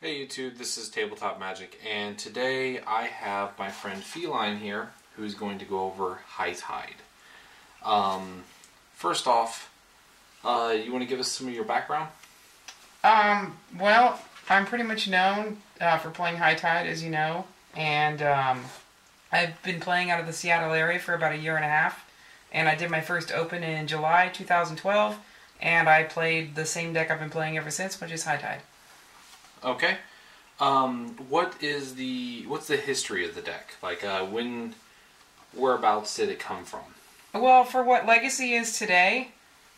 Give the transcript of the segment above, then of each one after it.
Hey YouTube, this is Tabletop Magic, and today I have my friend Feline here, who's going to go over High Tide. First off, you want to give us some of your background? Well, I'm pretty much known for playing High Tide, as you know, and I've been playing out of the Seattle area for about a year and a half, and I did my first Open in July 2012, and I played the same deck I've been playing ever since, which is High Tide. Okay. What's the history of the deck? Like, whereabouts did it come from? Well, for what Legacy is today,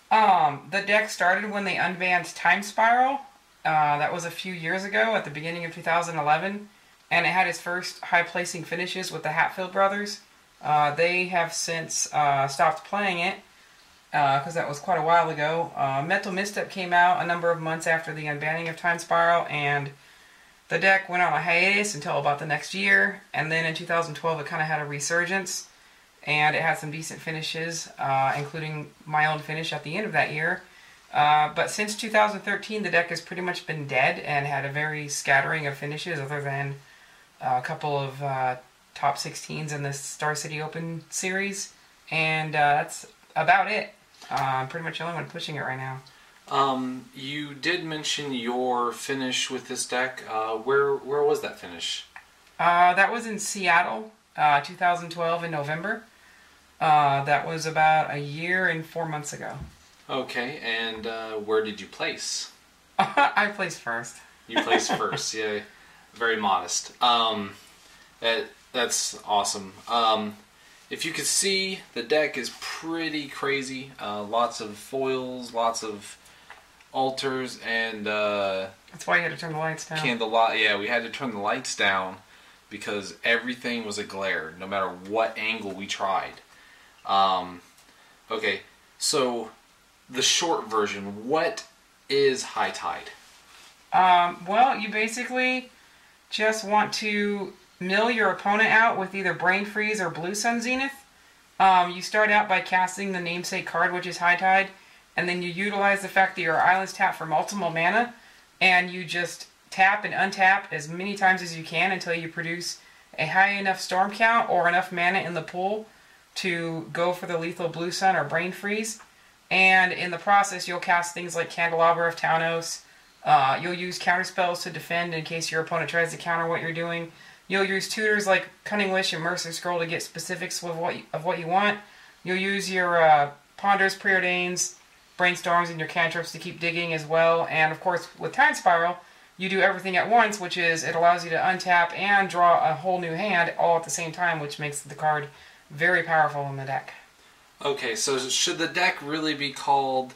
the deck started when they unbanned Time Spiral. That was a few years ago, at the beginning of 2011, and it had its first high-placing finishes with the Hatfield brothers. They have since stopped playing it, because that was quite a while ago. Mental Misstep came out a number of months after the unbanning of Time Spiral, and the deck went on a hiatus until about the next year, and then in 2012 it kind of had a resurgence, and it had some decent finishes, including my own finish at the end of that year. But since 2013 the deck has pretty much been dead and had a very scattering of finishes other than a couple of top 16s in the Star City Open series, and that's about it. I'm pretty much the only one pushing it right now. You did mention your finish with this deck. Where was that finish? That was in Seattle, 2012 in November. That was about a year and 4 months ago. Okay, and where did you place? I placed first. You placed first, yeah. Very modest. That's awesome. If you could see, the deck is pretty crazy. Lots of foils, lots of altars, and that's why you had to turn the lights down. Yeah, we had to turn the lights down because everything was a glare, no matter what angle we tried. Okay, so the short version, what is High Tide? Well, you basically just want to mill your opponent out with either Brain Freeze or Blue Sun Zenith. You start out by casting the namesake card, which is High Tide, and then you utilize the fact that your islands tap for multiple mana, and you just tap and untap as many times as you can until you produce a high enough storm count or enough mana in the pool to go for the lethal Blue Sun or Brain Freeze. And in the process, you'll cast things like Candelabra of Taunos. You'll use counterspells to defend in case your opponent tries to counter what you're doing. You'll use tutors like Cunning Wish and Mercer's Scroll to get specifics of what you want. You'll use your Ponders, Preordains, Brainstorms, and your cantrips to keep digging as well. And of course, with Time Spiral, you do everything at once, which is it allows you to untap and draw a whole new hand all at the same time, which makes the card very powerful in the deck. Okay, so should the deck really be called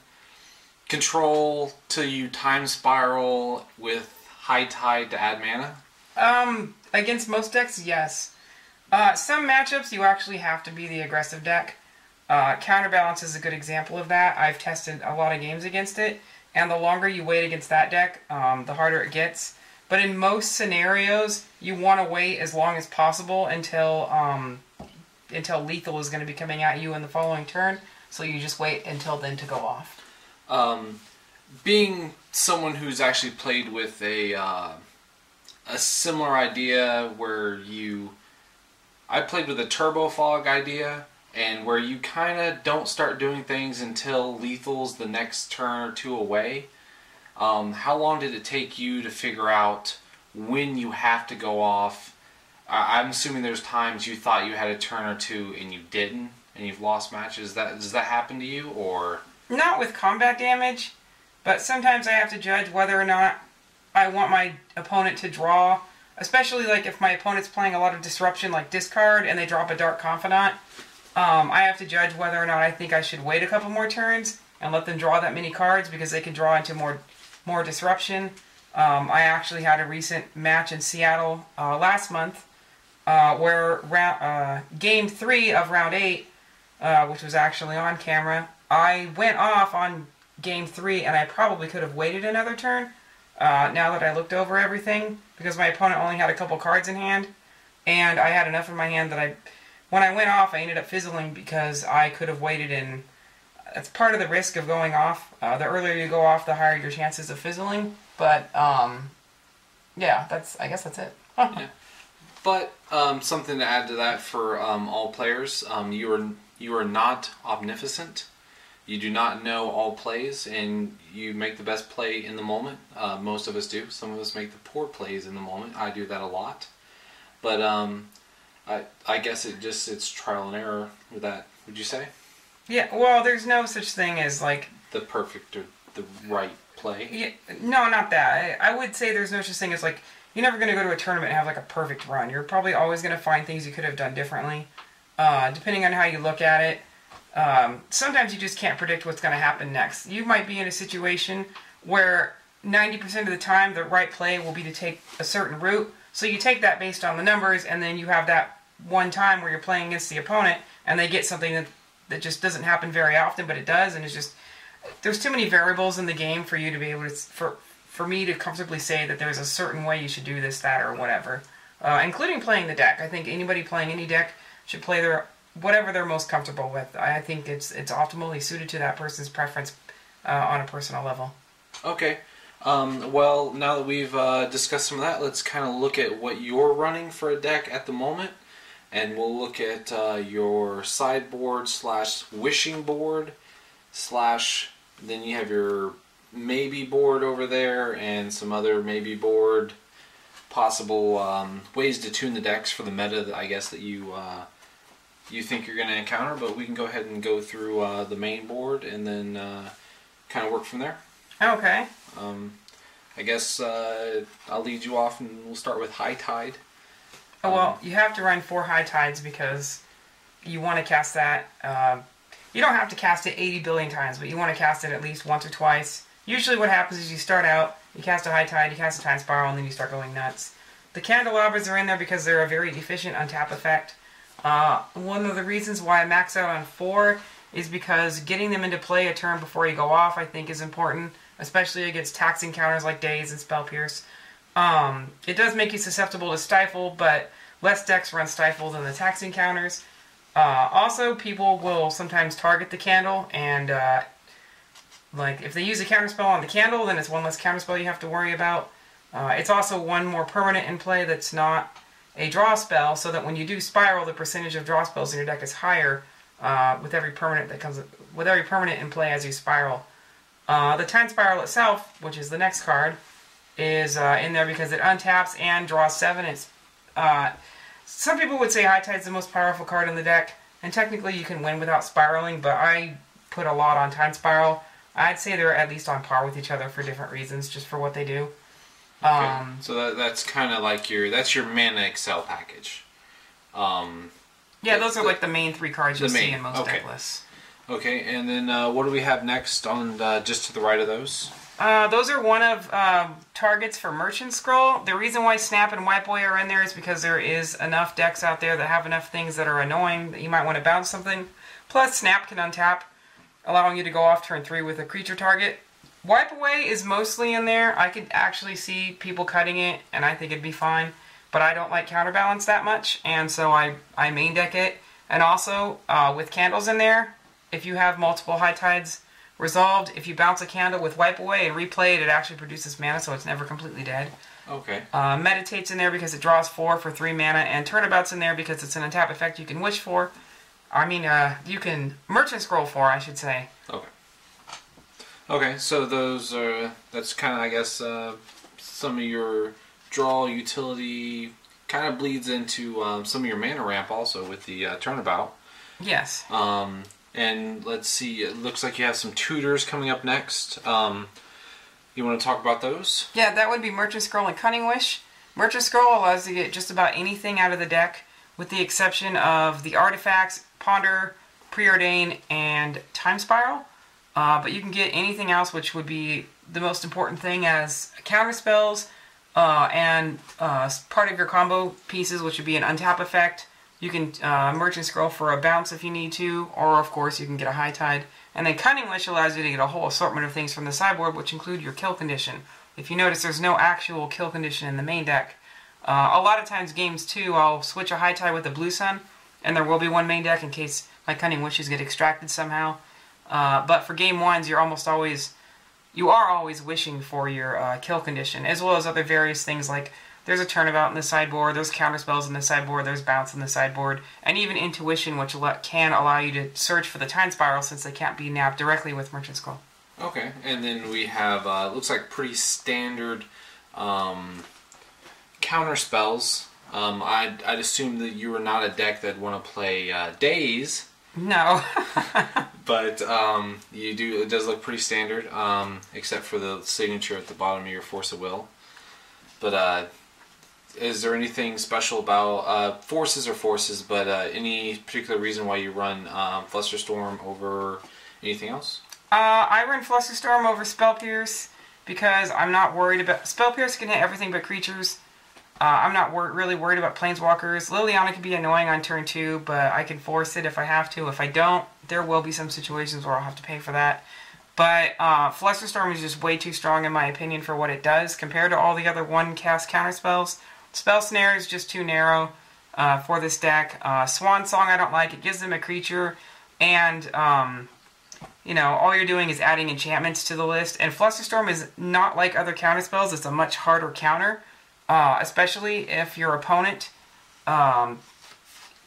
Control till you Time Spiral with High Tide to add mana? Against most decks, yes. Some matchups, you actually have to be the aggressive deck. Counterbalance is a good example of that. I've tested a lot of games against it, and the longer you wait against that deck, the harder it gets. But in most scenarios, you want to wait as long as possible until lethal is going to be coming at you in the following turn, so you just wait until then to go off. Being someone who's actually played with a similar idea where I played with a Turbo Fog idea, and where you kind of don't start doing things until lethal's the next turn or two away. How long did it take you to figure out when you have to go off? I'm assuming there's times you thought you had a turn or two and you didn't, and you've lost matches. Does that happen to you, or? Not with combat damage, but sometimes I have to judge whether or not I want my opponent to draw, especially like if my opponent's playing a lot of disruption like discard and they drop a Dark Confidant. I have to judge whether or not I think I should wait a couple more turns and let them draw that many cards because they can draw into more disruption. I actually had a recent match in Seattle last month where Game 3 of Round 8, which was actually on camera, I went off on Game 3 and I probably could have waited another turn now that I looked over everything because my opponent only had a couple cards in hand and I had enough in my hand that when I went off, I ended up fizzling because I could have waited, and that's part of the risk of going off. The earlier you go off, the higher your chances of fizzling. But Yeah, I guess that's it. Yeah. But something to add to that for all players, you are not omnipotent. You do not know all plays, and you make the best play in the moment. Most of us do. Some of us make the poor plays in the moment. I do that a lot. But I guess it's trial and error with that. Would you say? Yeah. Well, there's no such thing as like the perfect or the right play. Yeah, no, not that. I would say there's no such thing as like you're never going to go to a tournament and have like a perfect run. You're probably always going to find things you could have done differently, depending on how you look at it. Sometimes you just can't predict what's going to happen next. You might be in a situation where 90% of the time the right play will be to take a certain route. So you take that based on the numbers, and then you have that one time where you're playing against the opponent and they get something that just doesn't happen very often, but it does, and it's just there's too many variables in the game for you to be able to for me to comfortably say that there's a certain way you should do this, that, or whatever, including playing the deck. I think anybody playing any deck should play whatever they're most comfortable with. I think it's optimally suited to that person's preference on a personal level. Okay. Well, now that we've discussed some of that, let's kind of look at what you're running for a deck at the moment. And we'll look at your sideboard / wishing board / then you have your maybe board over there and some other maybe board, possible ways to tune the decks for the meta that I guess that you think you're going to encounter. But we can go ahead and go through the main board and then kind of work from there. Okay. I guess I'll lead you off and we'll start with High Tide. Oh, well, you have to run 4 High Tides because you want to cast that. You don't have to cast it 80 billion times, but you want to cast it at least once or twice. Usually what happens is you start out, you cast a High Tide, you cast a Time Spiral, and then you start going nuts. The Candelabras are in there because they're a very efficient untap effect. One of the reasons why I max out on 4 is because getting them into play a turn before you go off I think is important, especially against taxing counters like Daze and Spell Pierce. It does make you susceptible to Stifle, but less decks run Stifle than the taxing counters. Also, people will sometimes target the candle, and like if they use a counterspell on the candle, then it's one less counterspell you have to worry about. It's also one more permanent in play that's not a draw spell, so that when you do Spiral, the percentage of draw spells in your deck is higher with every permanent in play as you Spiral. The Time Spiral itself, which is the next card, is in there because it untaps and draws 7. It's some people would say High Tide's the most powerful card in the deck, and technically you can win without spiraling, but I put a lot on Time Spiral. I'd say they're at least on par with each other for different reasons, just for what they do. Okay. So that's kind of like your mana Excel package. Yeah, those are like the main 3 cards you'll see in most deck lists. Okay, and then what do we have next on just to the right of those? Those are one of targets for Merchant Scroll. The reason why Snap and Wipe Away are in there is because there is enough decks out there that have enough things that are annoying that you might want to bounce something. Plus, Snap can untap, allowing you to go off turn 3 with a creature target. Wipe Away is mostly in there. I could actually see people cutting it, and I think it'd be fine. But I don't like Counterbalance that much, and so I main deck it. And also, with candles in there, if you have multiple High Tides resolved, if you bounce a candle with Wipe Away and replay it, it actually produces mana, so it's never completely dead. Okay. Meditate's in there because it draws 4 for 3 mana, and Turnabout's in there because it's an untap effect you can wish for. I mean, you can Merchant Scroll for, I should say. Okay. Okay, so those are, that's kind of, I guess, some of your draw utility, kind of bleeds into some of your mana ramp also with the Turnabout. Yes. And let's see, it looks like you have some tutors coming up next. You want to talk about those? Yeah, that would be Merchant Scroll and Cunning Wish. Merchant Scroll allows you to get just about anything out of the deck, with the exception of the artifacts, Ponder, Preordain, and Time Spiral. But you can get anything else, which would be the most important thing as counter spells and part of your combo pieces, which would be an untap effect. You can Merchant Scroll for a bounce if you need to, or of course you can get a High Tide. And then Cunning Wish allows you to get a whole assortment of things from the sideboard, which include your kill condition. If you notice, there's no actual kill condition in the main deck. A lot of times, games 2, I'll switch a High Tide with a Blue Sun, and there will be one main deck in case my Cunning Wishes get extracted somehow. But for game 1s, you're almost always you are always wishing for your kill condition, as well as other various things like there's a turnabout in the sideboard, there's counterspells in the sideboard, there's bounce in the sideboard, and even intuition, which can allow you to search for the time spiral since they can't be napped directly with Merchant's Call. Okay, and then we have, looks like pretty standard counter spells. I'd assume that you were not a deck that'd want to play Daze. No. But you do. It does look pretty standard, except for the signature at the bottom of your Force of Will. But is there anything special about forces or forces? But any particular reason why you run Flusterstorm over anything else? I run Flusterstorm over Spell Pierce because I'm not worried about... Spell Pierce can hit everything but creatures. I'm not really worried about Planeswalkers. Liliana can be annoying on turn 2, but I can force it if I have to. If I don't, there will be some situations where I'll have to pay for that. But Flusterstorm is just way too strong in my opinion for what it does compared to all the other one-cast counterspells. Spell Snare is just too narrow for this deck. Swan Song I don't like. It gives them a creature, and you know, all you're doing is adding enchantments to the list. And Flusterstorm is not like other counterspells. It's a much harder counter. Especially if your opponent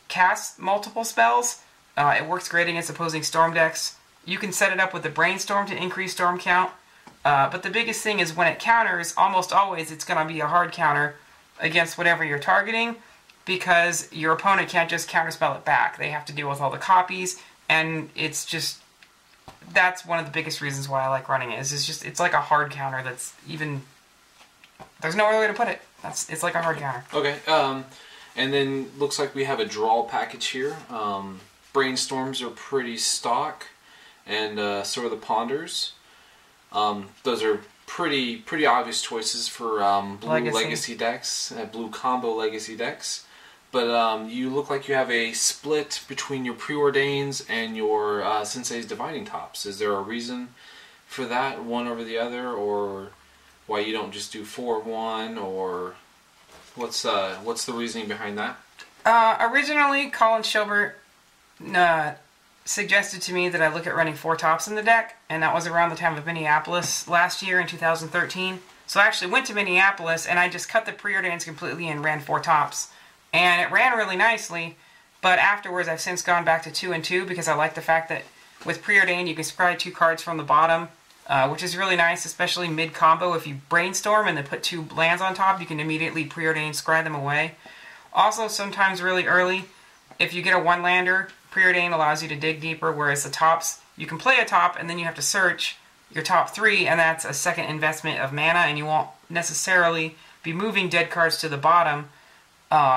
casts multiple spells. It works great against opposing storm decks. You can set it up with the Brainstorm to increase storm count. But the biggest thing is when it counters, almost always it's going to be a hard counter against whatever you're targeting, because your opponent can't just counterspell it back. They have to deal with all the copies, and it's just... That's one of the biggest reasons why I like running it. It's like a hard counter that's even... There's no other way to put it. It's like a hard counter. Okay, and then looks like we have a draw package here. Brainstorms are pretty stock, and so are the Ponders. Those are pretty obvious choices for blue legacy decks, blue combo legacy decks. But you look like you have a split between your Preordains and your Sensei's Divining Tops. Is there a reason for that, one over the other, or why you don't just do 4-1, or what's the reasoning behind that? Originally, Colin Schobert suggested to me that I look at running 4 tops in the deck, and that was around the time of Minneapolis last year in 2013. So I actually went to Minneapolis, and I just cut the Preordains completely and ran 4 tops. And it ran really nicely, but afterwards I've since gone back to 2 and 2 because I like the fact that with Preordain you can scry 2 cards from the bottom, which is really nice, especially mid-combo. If you Brainstorm and then put 2 lands on top, you can immediately Preordain, scry them away. Also, sometimes really early, if you get a 1-lander, Preordain allows you to dig deeper, whereas the tops, you can play a top and then you have to search your top 3, and that's a second investment of mana, and you won't necessarily be moving dead cards to the bottom.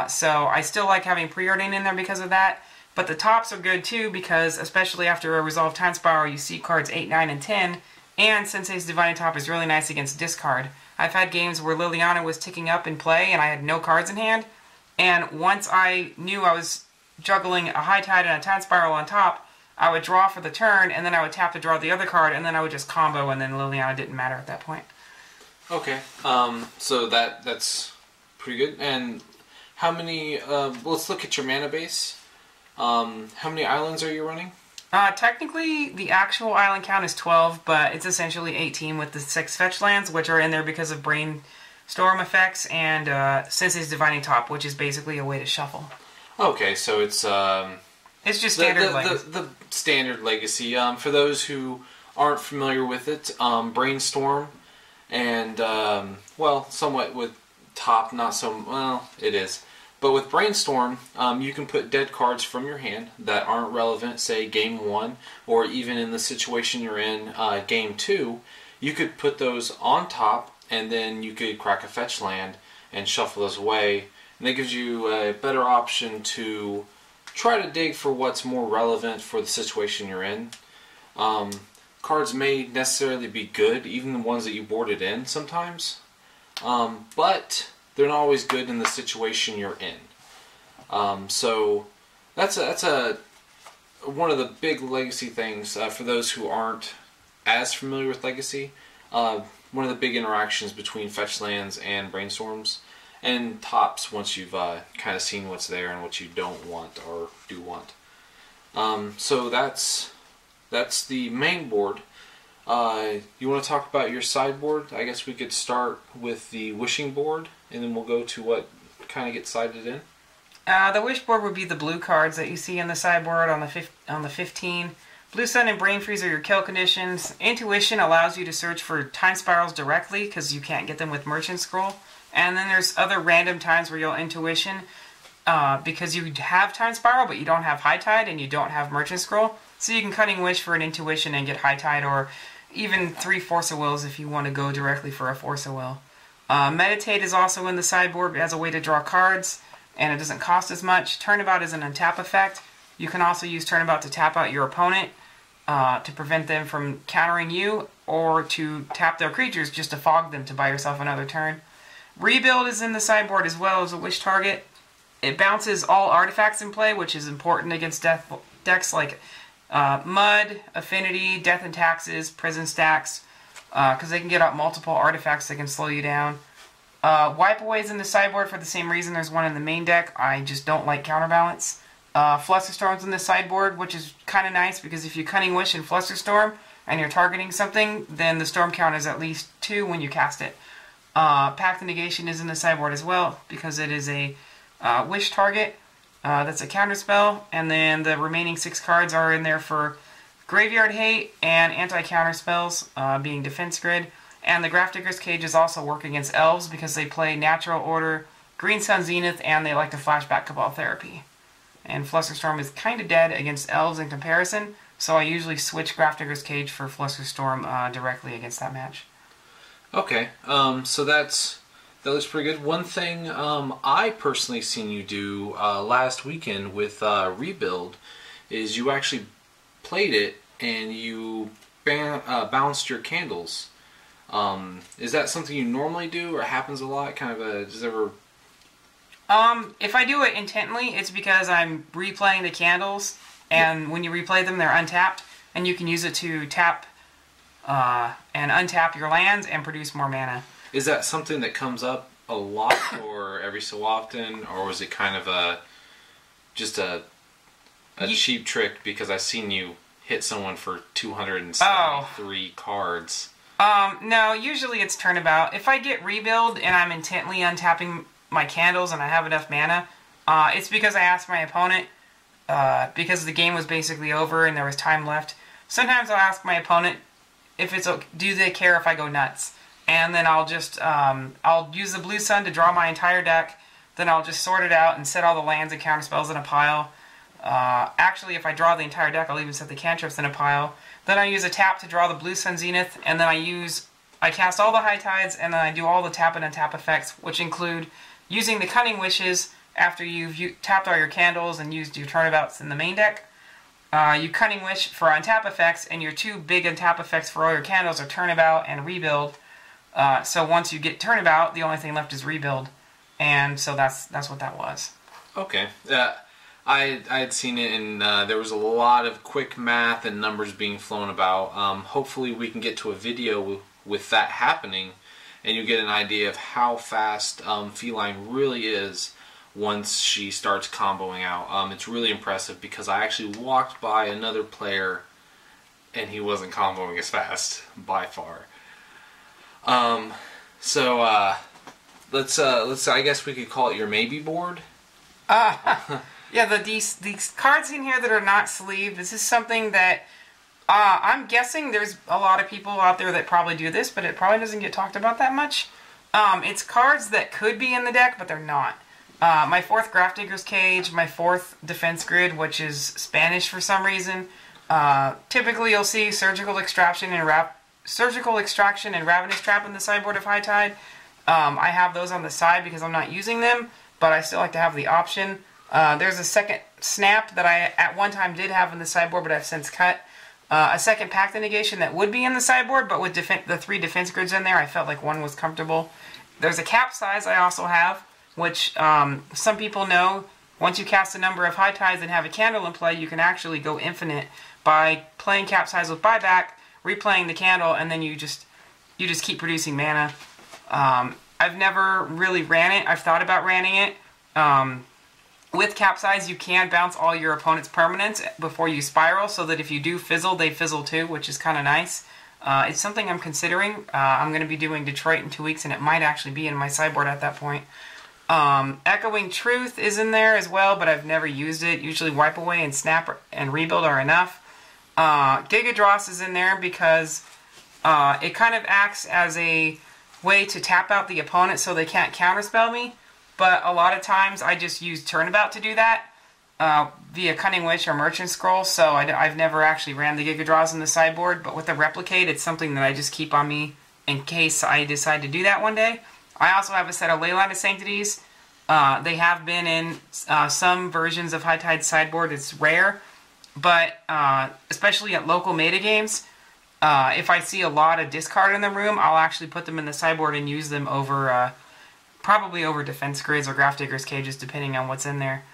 So I still like having Preordain in there because of that. But the tops are good too because, especially after a Resolve Time Spiral, you see cards 8, 9, and 10. And Sensei's Divining Top is really nice against discard. I've had games where Liliana was ticking up in play and I had no cards in hand. And once I knew I was juggling a High Tide and a Time Spiral on top, I would draw for the turn, and then I would tap to draw the other card, and then I would just combo, and then Liliana didn't matter at that point. Okay, so that's pretty good. And how many, let's look at your mana base. How many islands are you running? Technically, the actual island count is 12, but it's essentially 18 with the 6 fetch lands, which are in there because of Brainstorm effects, and Sensei's Divining Top, which is basically a way to shuffle. Okay, so it's just standard legacy. The standard legacy. For those who aren't familiar with it, Brainstorm, and, well, somewhat with Top, not so, well, it is. But with Brainstorm, you can put dead cards from your hand that aren't relevant, say Game 1, or even in the situation you're in, Game 2. You could put those on top, and then you could crack a fetch land and shuffle those away. And that gives you a better option to try to dig for what's more relevant for the situation you're in. Cards may necessarily be good, even the ones that you boarded in sometimes. But they're not always good in the situation you're in. So that's one of the big legacy things for those who aren't as familiar with legacy. One of the big interactions between fetch lands and brainstorms and tops once you've kind of seen what's there and what you don't want or do want. So that's the main board. You want to talk about your sideboard? I guess we could start with the wishing board, and then we'll go to what kind of gets sided in. The wish board would be the blue cards that you see in the sideboard on the 15. Blue Sun and Brain Freeze are your kill conditions. Intuition allows you to search for time spirals directly because you can't get them with Merchant Scroll. And then there's other random times where you'll Intuition because you have Time Spiral but you don't have High Tide and you don't have Merchant Scroll. So you can Cunning Wish for an Intuition and get High Tide, or even 3 Force of Wills if you want to go directly for a Force of Will. Meditate is also in the sideboard as a way to draw cards, and it doesn't cost as much. Turnabout is an untap effect. You can also use Turnabout to tap out your opponent to prevent them from countering you, or to tap their creatures just to fog them to buy yourself another turn. Rebuild is in the sideboard as well as a wish target. It bounces all artifacts in play, which is important against decks like Mud, Affinity, Death and Taxes, Prison Stacks, because they can get out multiple artifacts that can slow you down. Wipe Away is in the sideboard for the same reason there's one in the main deck. I just don't like Counterbalance. Flusterstorm's in the sideboard, which is kind of nice because if you Cunning Wish and Flusterstorm and you're targeting something, then the storm count is at least 2 when you cast it. Pact of Negation is in the sideboard as well because it is a wish target. That's a counterspell, and then the remaining 6 cards are in there for Graveyard Hate and anti-counter spells, being Defense Grid. And the Grafdigger's Cage is also work against elves because they play Natural Order, Green Sun Zenith, and they like to flashback Cabal Therapy. And Flusterstorm is kind of dead against elves in comparison, so I usually switch Grafdigger's Cage for Flusterstorm directly against that match. Okay, so that looks pretty good. One thing I personally seen you do last weekend with Rebuild is you actually played it and you bounced your candles. Is that something you normally do or happens a lot? Does it ever... If I do it intently, it's because I'm replaying the candles, and when you replay them, they're untapped, and you can use it to tap and untap your lands and produce more mana. Is that something that comes up a lot, or every so often, or was it kind of just a cheap trick because I seen you hit someone for 273 cards? No, usually it's Turnabout. If I get Rebuild and I'm intently untapping my candles and I have enough mana, it's because I asked my opponent, because the game was basically over and there was time left. Sometimes I'll ask my opponent if it's okay, do they care if I go nuts? And then I'll just, I'll use the Blue Sun to draw my entire deck, then I'll just sort it out and set all the lands and counterspells in a pile. Actually, if I draw the entire deck, I'll even set the cantrips in a pile. Then I use a tap to draw the Blue Sun Zenith, and then I cast all the High Tides, and then I do all the tap and untap effects, which include using the Cunning Wishes after you've tapped all your candles and used your Turnabouts in the main deck. You Cunning Wish for untap effects, and your 2 big untap effects for all your candles are Turnabout and Rebuild. So once you get Turnabout, the only thing left is Rebuild, and so that's what that was. Okay. I had seen it, and there was a lot of quick math and numbers being flown about. Hopefully we can get to a video with that happening, and you get an idea of how fast Feline really is once she starts comboing out. It's really impressive because I actually walked by another player, and he wasn't comboing as fast, by far. Let's I guess we could call it your maybe board. Yeah, these cards in here that are not sleeved, this is something that I'm guessing there's a lot of people out there that probably do this, but it probably doesn't get talked about that much. It's cards that could be in the deck, but they're not. My 4th Grafdigger's Cage, my 4th Defense Grid, which is Spanish for some reason. Typically you'll see Surgical Extraction and Ravenous Trap in the sideboard of High Tide. I have those on the side because I'm not using them, but I still like to have the option. There's a second Snap that I at one time did have in the sideboard, but I've since cut. A second Pact of Negation that would be in the sideboard, but with the 3 defense grids in there, I felt like one was comfortable. There's a Capsize I also have, which some people know. Once you cast a number of High Tides and have a candle in play, you can actually go infinite by playing Capsize with buyback, replaying the candle, and then you just keep producing mana. I've never really ran it. I've thought about ranning it. With Capsize, you can bounce all your opponent's permanents before you spiral, so that if you do fizzle, they fizzle too, which is kind of nice. It's something I'm considering. I'm going to be doing Detroit in 2 weeks, and it might actually be in my sideboard at that point. Echoing Truth is in there as well, but I've never used it. Usually Wipe Away and Snap and Rebuild are enough. Gigadross is in there because it kind of acts as a way to tap out the opponent so they can't counterspell me. But a lot of times I just use Turnabout to do that via Cunning Witch or Merchant Scroll. So I've never actually ran the Gigadross in the sideboard. But with the Replicate, it's something that I just keep on me in case I decide to do that one day. I also have a set of Leyline of Sanctities. They have been in some versions of High Tide sideboard. It's rare. But especially at local meta games, if I see a lot of discard in the room, I'll actually put them in the sideboard and use them over, probably over Defense Grids or Grafdigger's Cages, depending on what's in there.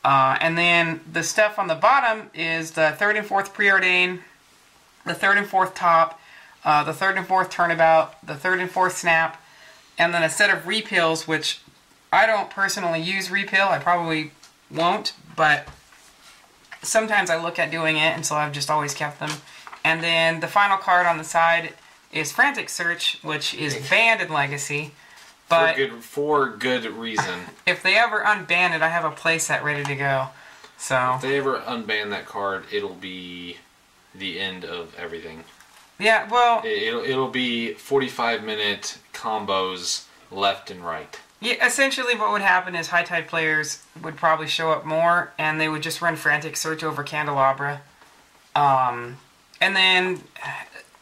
And then the stuff on the bottom is the 3rd and 4th Preordain, the 3rd and 4th Top, the 3rd and 4th Turnabout, the 3rd and 4th Snap, and then a set of Repills, which I don't personally use Repill. I probably won't, but sometimes I look at doing it, and so I've just always kept them. And then the final card on the side is Frantic Search, which is banned in Legacy. But for good reason. If they ever unban it, I have a playset ready to go. So if they ever unban that card, it'll be the end of everything. Yeah, well, it'll be 45-minute combos left and right. Yeah, essentially what would happen is High Tide players would probably show up more, and they would just run Frantic Search over Candelabra. And then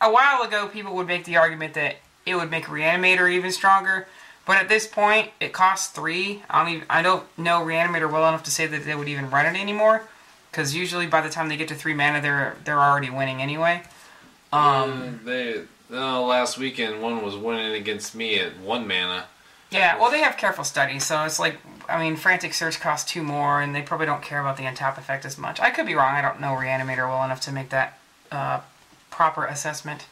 a while ago, people would make the argument that it would make Reanimator even stronger. But at this point, it costs 3. I don't know Reanimator well enough to say that they would even run it anymore, because usually by the time they get to 3 mana, they're already winning anyway. Last weekend, one was winning against me at 1 mana. Yeah, well, they have Careful Study, so it's like, I mean, Frantic Search costs 2 more, and they probably don't care about the untap effect as much. I could be wrong. I don't know Reanimator well enough to make that proper assessment.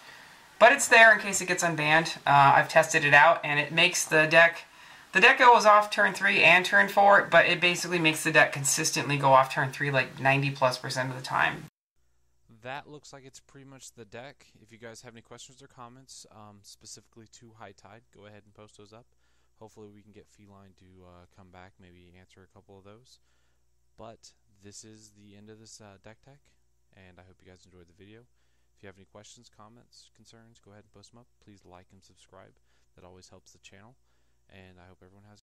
But it's there in case it gets unbanned. I've tested it out, and it makes the deck... The deck goes off turn 3 and turn 4, but it basically makes the deck consistently go off turn 3 like 90+% of the time. That looks like it's pretty much the deck. If you guys have any questions or comments, specifically to High Tide, go ahead and post those up. Hopefully we can get Feline to come back, maybe answer a couple of those. But this is the end of this deck tech, and I hope you guys enjoyed the video. If you have any questions, comments, concerns, go ahead and post them up. Please like and subscribe. That always helps the channel, and I hope everyone has